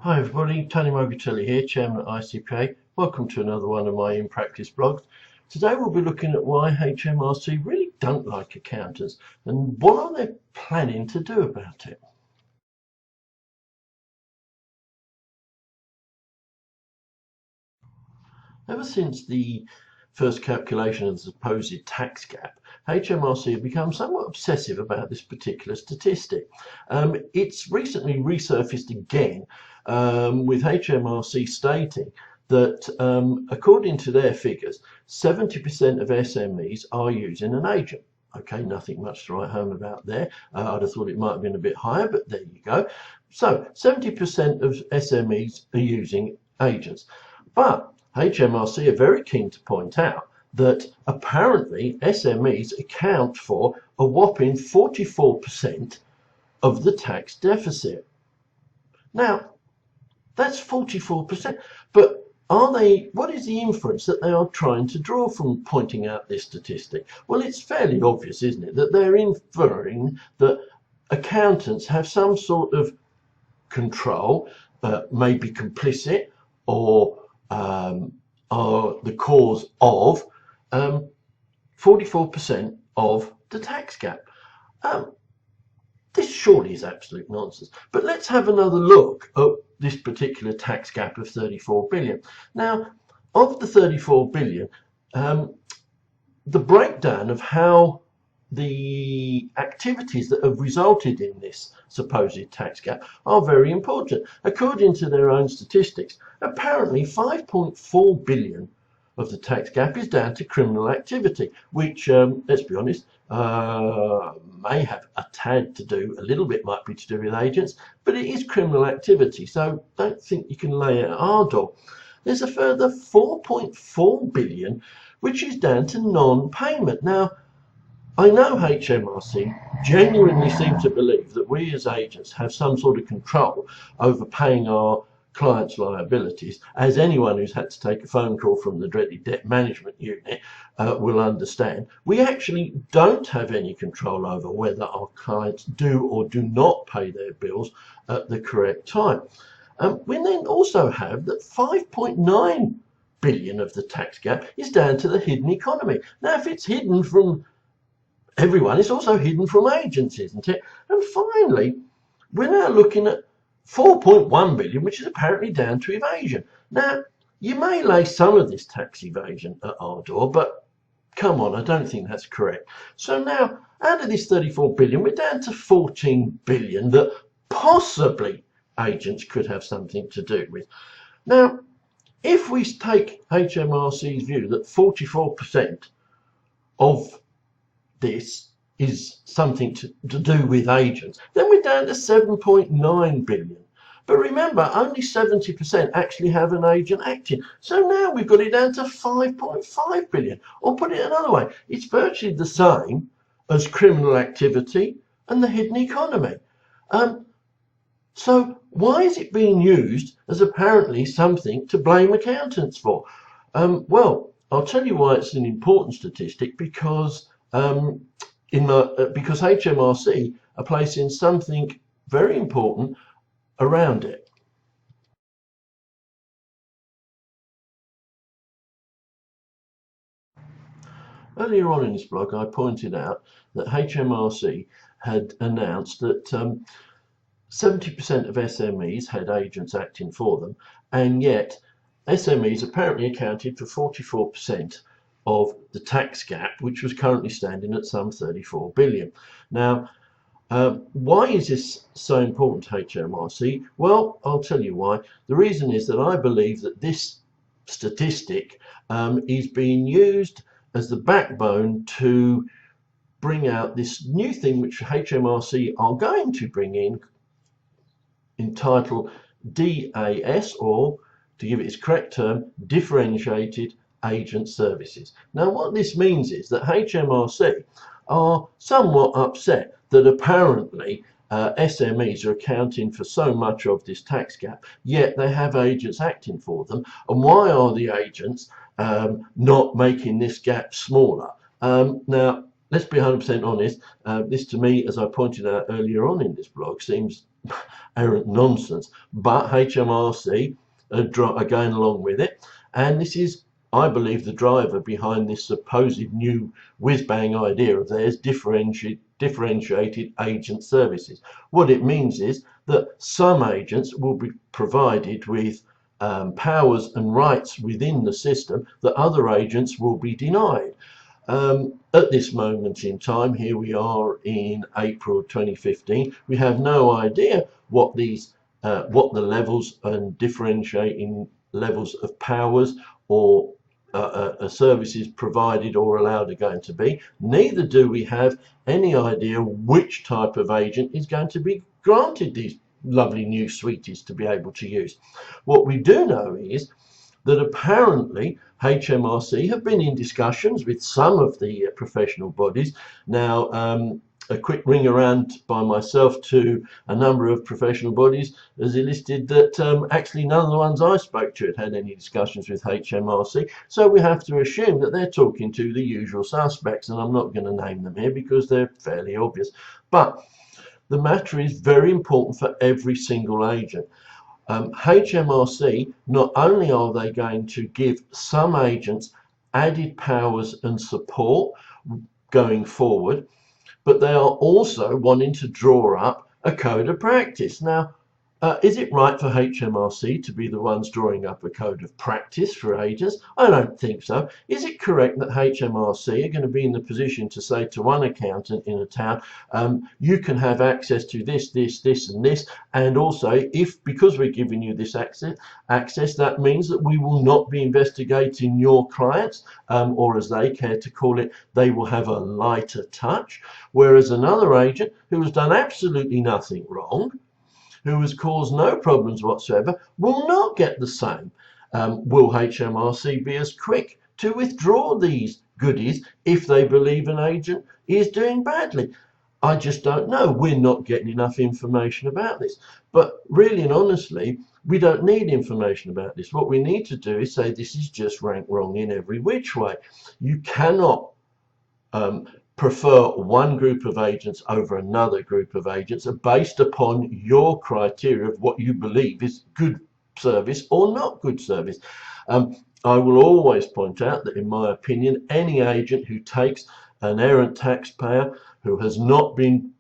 Hi everybody, Tony Mogatelli here, Chairman at ICPA. Welcome to another one of my In Practice blogs. Today we'll be looking at why HMRC really don't like accountants and what are they planning to do about it. Ever since the first calculation of the supposed tax gap, HMRC have become somewhat obsessive about this particular statistic. It's recently resurfaced again with HMRC stating that according to their figures, 70% of SMEs are using an agent. Okay, nothing much to write home about there. I'd have thought it might have been a bit higher, but there you go. So 70% of SMEs are using agents. But HMRC are very keen to point out that apparently SMEs account for a whopping 44% of the tax deficit. Now, that's 44%, but what is the inference that they are trying to draw from pointing out this statistic? Well, it's fairly obvious, isn't it, that they're inferring that accountants have some sort of control, maybe complicit, or are the cause of 44% of the tax gap. This surely is absolute nonsense. But let's have another look at this particular tax gap of 34 billion. Now, of the 34 billion, the breakdown of how the activities that have resulted in this supposed tax gap are very important. According to their own statistics, apparently 5.4 billion of the tax gap is down to criminal activity, which, let's be honest, may have a tad to do, a little bit might be to do with agents, but it is criminal activity, so don't think you can lay it at our door. There's a further 4.4 billion, which is down to non-payment. Now, I know HMRC genuinely seem to believe that we as agents have some sort of control over paying our clients' liabilities, as anyone who's had to take a phone call from the dreaded debt management unit will understand. We actually don't have any control over whether our clients do or do not pay their bills at the correct time. We then also have that 5.9 billion of the tax gap is down to the hidden economy. Now, if it's hidden from everyone, it's also hidden from agents, isn't it? And finally, we're now looking at 4.1 billion, which is apparently down to evasion. Now, you may lay some of this tax evasion at our door, but come on, I don't think that's correct. So now, out of this 34 billion, we're down to 14 billion that possibly agents could have something to do with. Now, if we take HMRC's view that 44% of this is something to do with agents, then we're down to 7.9 billion. But remember, only 70% actually have an agent acting. So now we've got it down to 5.5 billion. Or put it another way, it's virtually the same as criminal activity and the hidden economy. So why is it being used as apparently something to blame accountants for? Well, I'll tell you why it's an important statistic, because because HMRC are placing something very important around it. Earlier on in this blog, I pointed out that HMRC had announced that 70% of SMEs had agents acting for them, and yet SMEs apparently accounted for 44% of the tax gap, which was currently standing at some 34 billion. Now, why is this so important to HMRC? Well, I'll tell you why. The reason is that I believe that this statistic is being used as the backbone to bring out this new thing which HMRC are going to bring in, entitled DAS, or to give it its correct term, differentiated agent services. Now, what this means is that HMRC are somewhat upset that apparently SMEs are accounting for so much of this tax gap, yet they have agents acting for them. And why are the agents not making this gap smaller? Now, let's be 100% honest, this to me, as I pointed out earlier on in this blog, seems errant nonsense, but HMRC are going along with it, and this is, I believe, the driver behind this supposed new whiz-bang idea of theirs, differentiated agent services. What it means is that some agents will be provided with powers and rights within the system that other agents will be denied. At this moment in time, here we are in April 2015, we have no idea what the levels and differentiating levels of powers or services provided or allowed are going to be. Neither do we have any idea which type of agent is going to be granted these lovely new sweeties to be able to use. What we do know is that apparently HMRC have been in discussions with some of the professional bodies. Now, a quick ring around by myself to a number of professional bodies has elicited that actually none of the ones I spoke to had any discussions with HMRC. So we have to assume that they're talking to the usual suspects, and I'm not going to name them here because they're fairly obvious. But the matter is very important for every single agent. HMRC, not only are they going to give some agents added powers and support going forward, but they are also wanting to draw up a code of practice. Now, is it right for HMRC to be the ones drawing up a code of practice for agents? I don't think so. Is it correct that HMRC are going to be in the position to say to one accountant in a town, you can have access to this, this, and this, and also because we're giving you this access, that means that we will not be investigating your clients, or as they care to call it, they will have a lighter touch, whereas another agent who has done absolutely nothing wrong, who has caused no problems whatsoever, will not get the same. Will HMRC be as quick to withdraw these goodies if they believe an agent is doing badly? I just don't know. We're not getting enough information about this. But really and honestly, we don't need information about this. What we need to do is say this is just rank wrong in every which way. You cannot prefer one group of agents over another group of agents based upon your criteria of what you believe is good service or not good service. I will always point out that, in my opinion, any agent who takes an errant taxpayer who has not been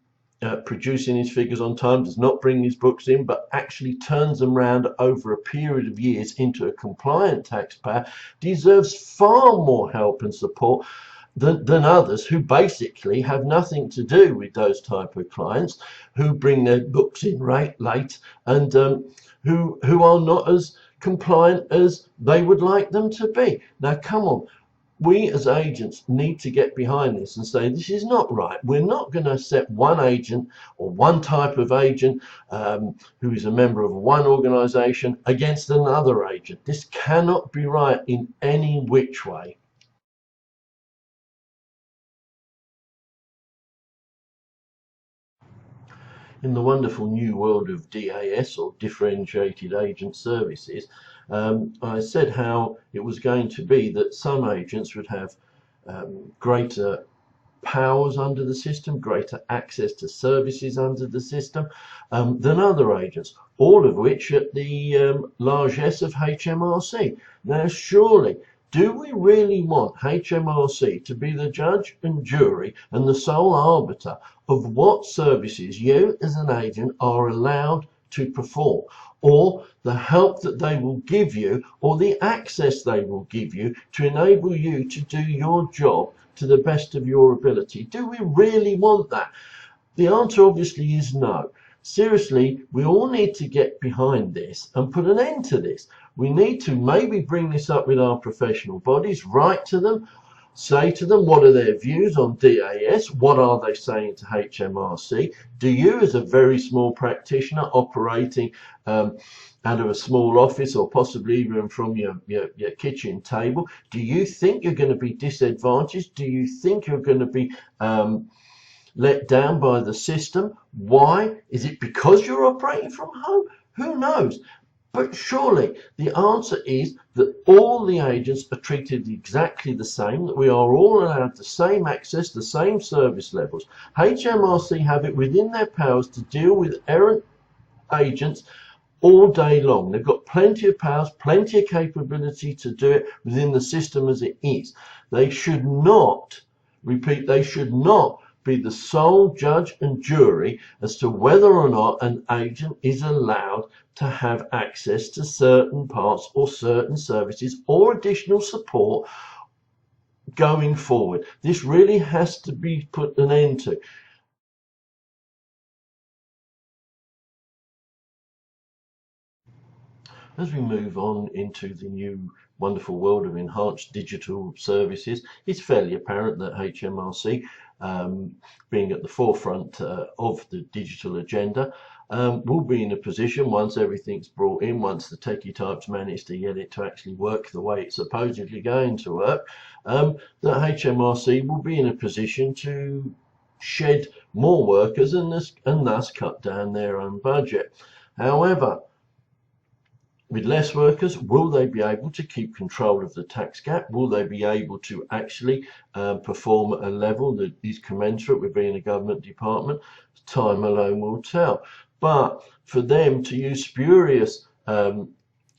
producing his figures on time, does not bring his books in, but actually turns them around over a period of years into a compliant taxpayer, deserves far more help and support than others who basically have nothing to do with those type of clients, who bring their books in late and who are not as compliant as they would like them to be. Now, come on. We as agents need to get behind this and say this is not right. We're not going to set one agent or one type of agent who is a member of one organization against another agent. This cannot be right in any which way. In the wonderful new world of DAS, or differentiated agent services, I said how it was going to be that some agents would have greater powers under the system, greater access to services under the system than other agents, all of which at the largesse of HMRC. Now, surely, do we really want HMRC to be the judge and jury and the sole arbiter of what services you as an agent are allowed to perform, or the help that they will give you, or the access they will give you to enable you to do your job to the best of your ability? Do we really want that? The answer obviously is no. Seriously, we all need to get behind this and put an end to this. We need to maybe bring this up with our professional bodies, write to them, say to them what are their views on DAS, what are they saying to HMRC. Do you, as a very small practitioner operating out of a small office, or possibly even from your kitchen table, do you think you're going to be disadvantaged? Do you think you're going to be let down by the system? Why? Is it because you're operating from home? Who knows? But surely the answer is that all the agents are treated exactly the same, that we are all allowed the same access, the same service levels. HMRC have it within their powers to deal with errant agents all day long. They've got plenty of powers, plenty of capability to do it within the system as it is. They should not, repeat, they should not be the sole judge and jury as to whether or not an agent is allowed to have access to certain parts or certain services or additional support going forward. This really has to be put an end to. As we move on into the new wonderful world of enhanced digital services, it's fairly apparent that HMRC, being at the forefront of the digital agenda, will be in a position, once everything's brought in, once the techie types manage to get it to actually work the way it's supposedly going to work, that HMRC will be in a position to shed more workers and thus cut down their own budget. However, with less workers, will they be able to keep control of the tax gap? Will they be able to actually perform at a level that is commensurate with being a government department? Time alone will tell. But for them to use spurious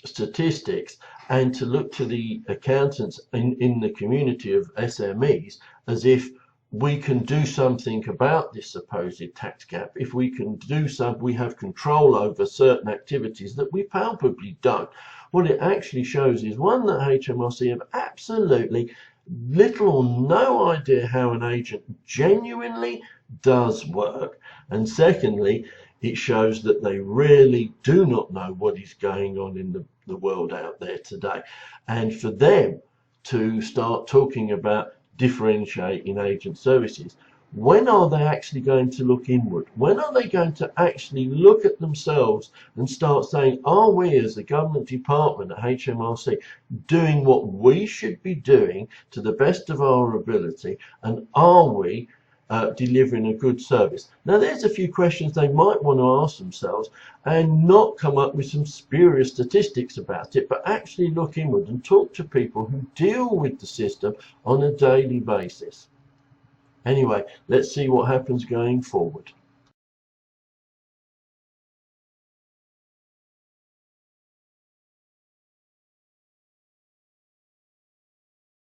statistics and to look to the accountants in the community of SMEs as if we can do something about this supposed tax gap, if we can do something, we have control over certain activities that we palpably don't. What it actually shows is, one, that HMRC have absolutely little or no idea how an agent genuinely does work, and secondly, it shows that they really do not know what is going on in the world out there today. And for them to start talking about differentiating agent services, when are they actually going to look inward? When are they going to actually look at themselves and start saying, are we as a government department at HMRC doing what we should be doing to the best of our ability, and are we delivering a good service? Now, there's a few questions they might want to ask themselves and not come up with some spurious statistics about it, but actually look inward and talk to people who deal with the system on a daily basis. Anyway, let's see what happens going forward.